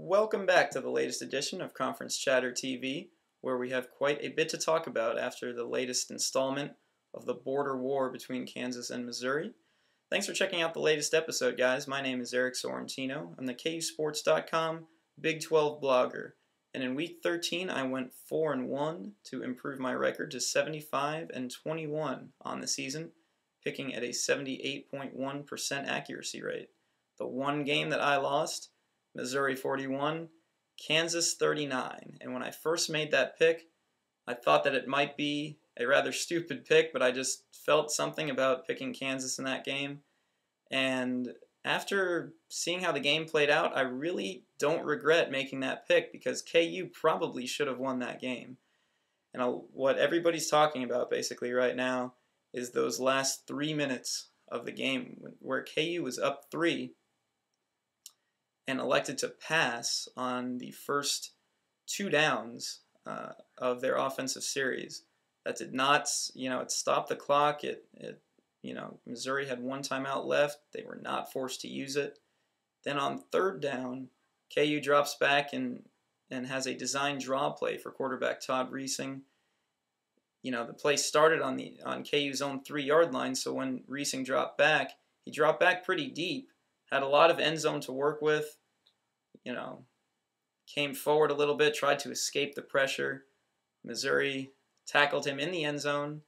Welcome back to the latest edition of Conference Chatter TV, where we have quite a bit to talk about after the latest installment of the border war between Kansas and Missouri. Thanks for checking out the latest episode, guys. My name is Eric Sorrentino. I'm the KUSports.com Big 12 blogger, and in Week 13 I went 4-1 to improve my record to 75-21 on the season, picking at a 78.1% accuracy rate. The one game that I lost, Missouri 41, Kansas 39. And when I first made that pick, I thought that it might be a rather stupid pick, but I just felt something about picking Kansas in that game. And after seeing how the game played out, I really don't regret making that pick because KU probably should have won that game. And what everybody's talking about basically right now is those last 3 minutes of the game where KU was up 3 and elected to pass on the first 2 downs of their offensive series. That did not, it stopped the clock. Missouri had 1 timeout left. They were not forced to use it. Then on 3rd down, KU drops back and has a design draw play for quarterback Todd Reesing. The play started on KU's own 3-yard line, so when Reesing dropped back, he dropped back pretty deep. Had a lot of end zone to work with, came forward a little bit, tried to escape the pressure. Missouri tackled him in the end zone.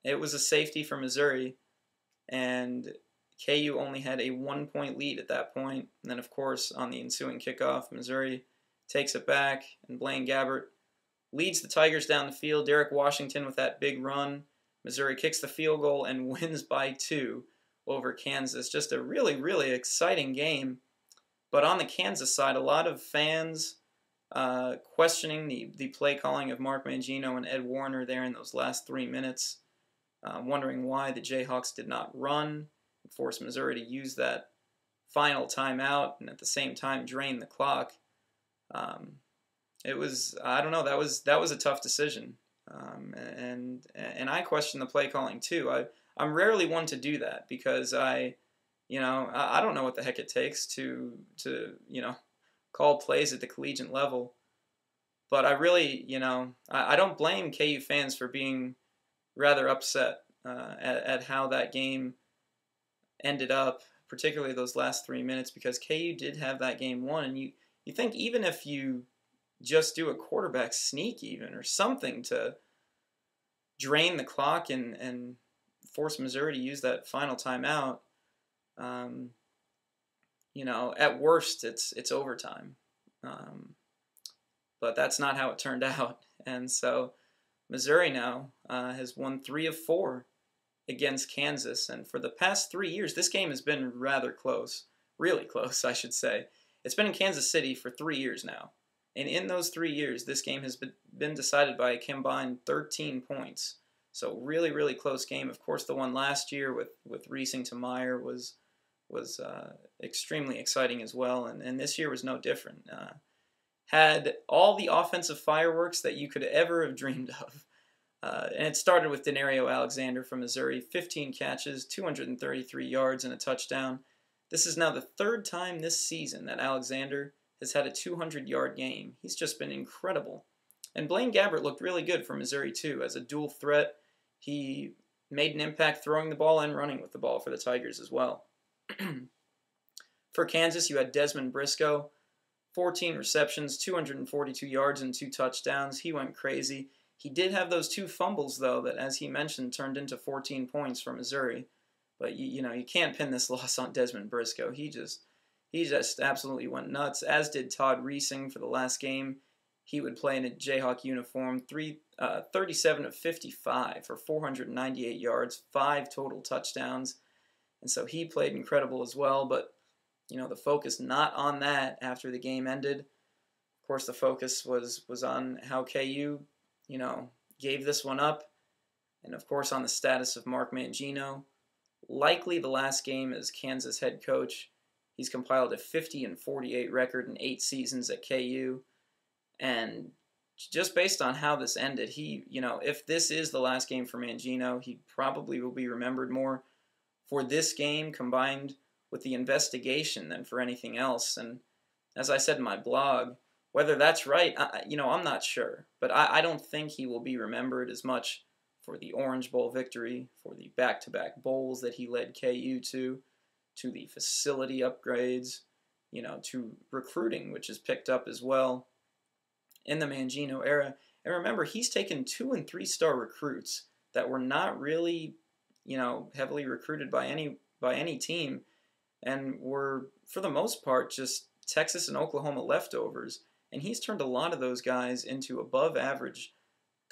It was a safety for Missouri, and KU only had a 1-point lead at that point. And then, of course, on the ensuing kickoff, Missouri takes it back, and Blaine Gabbert leads the Tigers down the field. Derek Washington with that big run. Missouri kicks the field goal and wins by 2. Over Kansas. Just a really, really exciting game. But on the Kansas side, a lot of fans questioning the play calling of Mark Mangino and Ed Warner there in those last 3 minutes, wondering why the Jayhawks did not run and force Missouri to use that final timeout and at the same time drain the clock. It was, I don't know, that was a tough decision. And I question the play calling too. I'm rarely one to do that because I don't know what the heck it takes to call plays at the collegiate level. But I really, I don't blame KU fans for being rather upset at how that game ended up, particularly those last 3 minutes, because KU did have that game won. And you think even if you just do a quarterback sneak even or something to drain the clock and force Missouri to use that final timeout, at worst it's overtime. But that's not how it turned out. And so Missouri now has won 3 of 4 against Kansas. And for the past 3 years, this game has been rather close. Really close, I should say. It's been in Kansas City for 3 years now. And in those 3 years, this game has been decided by a combined 13 points. So really, really close game. Of course, the one last year with Reesing to Meyer was extremely exciting as well. And this year was no different. Had all the offensive fireworks that you could ever have dreamed of. And it started with Denario Alexander from Missouri. 15 catches, 233 yards, and a touchdown. This is now the 3rd time this season that Alexander has had a 200-yard game. He's just been incredible. And Blaine Gabbert looked really good for Missouri, too. As a dual threat, he made an impact throwing the ball and running with the ball for the Tigers as well. For Kansas, you had Desmond Briscoe, 14 receptions, 242 yards, and 2 touchdowns. He went crazy. He did have those 2 fumbles, though, that, as he mentioned, turned into 14 points for Missouri. But, you can't pin this loss on Desmond Briscoe. He just absolutely went nuts, as did Todd Reesing for the last game. He would play in a Jayhawk uniform, 37 of 55 for 498 yards, 5 total touchdowns. And so he played incredible as well. But, the focus not on that after the game ended. Of course, the focus was on how KU, gave this one up. And, of course, on the status of Mark Mangino. Likely the last game as Kansas head coach. He's compiled a 50-48 record in 8 seasons at KU. And just based on how this ended, if this is the last game for Mangino, he probably will be remembered more for this game combined with the investigation than for anything else. And as I said in my blog, whether that's right, I'm not sure. But I don't think he will be remembered as much for the Orange Bowl victory, for the back-to-back bowls that he led KU to the facility upgrades, to recruiting, which is picked up as well in the Mangino era. And remember, he's taken 2- and 3-star recruits that were not really, heavily recruited by any team, and were, for the most part, just Texas and Oklahoma leftovers. And he's turned a lot of those guys into above-average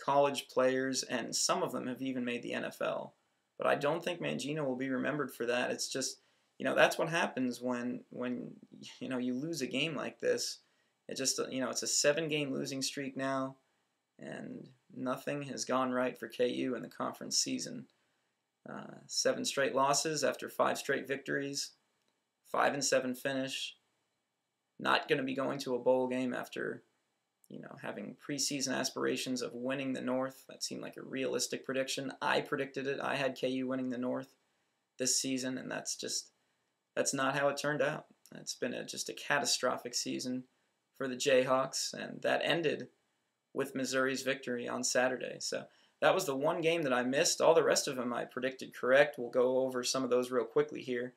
college players, and some of them have even made the NFL. But I don't think Mangino will be remembered for that. It's just, that's what happens when you lose a game like this. It just, it's a 7-game losing streak now, and nothing has gone right for KU in the conference season. 7 straight losses after 5 straight victories, 5-7 finish. Not going to be going to a bowl game after, having preseason aspirations of winning the North. That seemed like a realistic prediction. I predicted it. I had KU winning the North this season, and that's not how it turned out. It's been just a catastrophic season for the Jayhawks, and that ended with Missouri's victory on Saturday. So that was the one game that I missed. All the rest of them I predicted correct. We'll go over some of those real quickly here.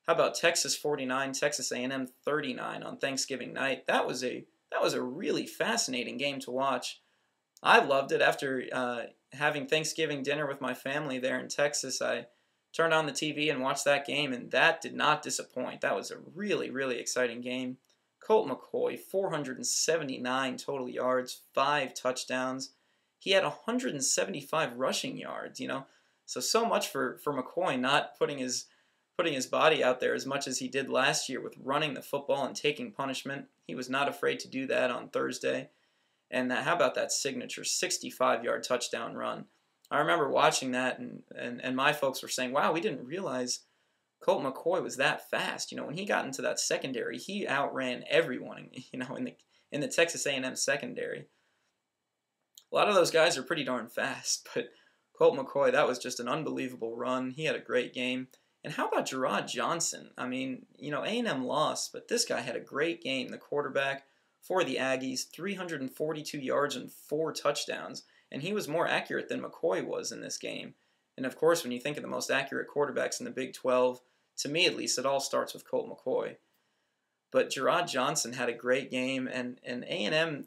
How about Texas 49, Texas A&M 39 on Thanksgiving night? That was a really fascinating game to watch. I loved it. After having Thanksgiving dinner with my family there in Texas, I turned on the TV and watched that game, and that did not disappoint. That was a really, really exciting game. Colt McCoy, 479 total yards, 5 touchdowns. He had 175 rushing yards, So much for McCoy not putting his body out there as much as he did last year with running the football and taking punishment. He was not afraid to do that on Thursday. And how about that signature 65-yard touchdown run? I remember watching that, and my folks were saying, wow, we didn't realize Colt McCoy was that fast. When he got into that secondary, he outran everyone, in the Texas A&M secondary. A lot of those guys are pretty darn fast, but Colt McCoy, that was just an unbelievable run. He had a great game. And how about Gerard Johnson? I mean, A&M lost, but this guy had a great game. The quarterback for the Aggies, 342 yards and 4 touchdowns. And he was more accurate than McCoy was in this game. And of course, when you think of the most accurate quarterbacks in the Big 12, to me at least, it all starts with Colt McCoy. But Gerard Johnson had a great game, and A&M,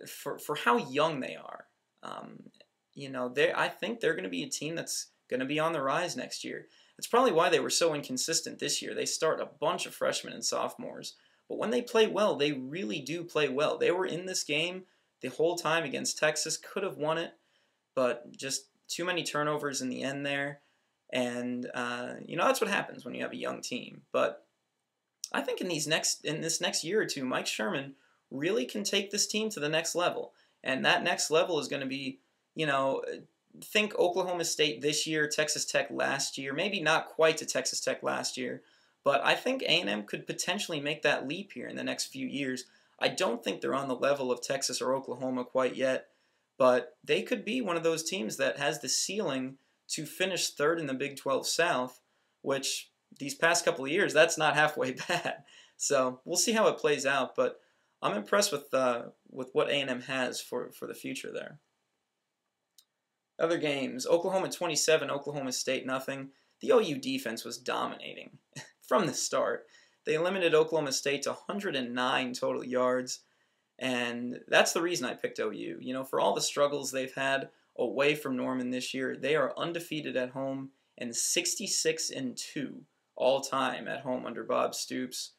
for how young they are, I think they're going to be a team that's going to be on the rise next year. It's probably why they were so inconsistent this year. They start a bunch of freshmen and sophomores, but when they play well, they really do play well. They were in this game the whole time against Texas, could have won it, but just too many turnovers in the end there. And that's what happens when you have a young team. But I think in this next year or two, Mike Sherman really can take this team to the next level. And that next level is going to be, think Oklahoma State this year, Texas Tech last year, maybe not quite to Texas Tech last year, but I think A&M could potentially make that leap here in the next few years. I don't think they're on the level of Texas or Oklahoma quite yet, but they could be one of those teams that has the ceiling to finish third in the Big 12 South, which these past couple of years, that's not halfway bad. So we'll see how it plays out, but I'm impressed with what A&M has for the future there. Other games, Oklahoma 27, Oklahoma State nothing. The OU defense was dominating from the start. They limited Oklahoma State to 109 total yards, and that's the reason I picked OU. For all the struggles they've had away from Norman this year, they are undefeated at home and 66-2 all time at home under Bob Stoops.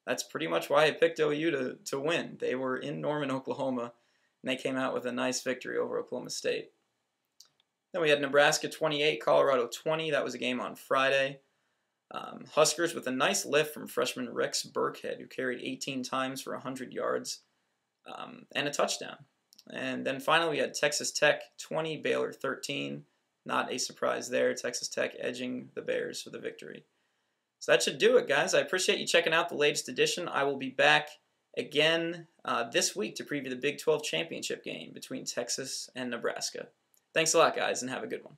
That's pretty much why I picked OU to win. They were in Norman, Oklahoma, and they came out with a nice victory over Oklahoma State. Then we had Nebraska 28, Colorado 20. That was a game on Friday. Huskers with a nice lift from freshman Rex Burkhead, who carried 18 times for 100 yards and a touchdown. And then finally we had Texas Tech 20, Baylor 13. Not a surprise there. Texas Tech edging the Bears for the victory. So that should do it, guys. I appreciate you checking out the latest edition. I will be back again this week to preview the Big 12 championship game between Texas and Nebraska. Thanks a lot, guys, and have a good one.